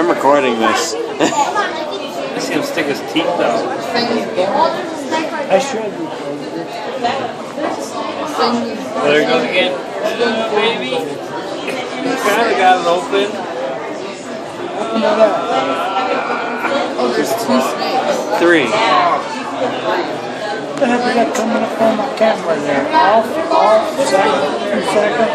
I'm recording this. I see him stick his teeth out. I should record it. There he goes again. Baby. Kind of got it open. Oh, there's 2 snakes. 3. What the heck is that coming up on my camera there? Off, second, 2 seconds.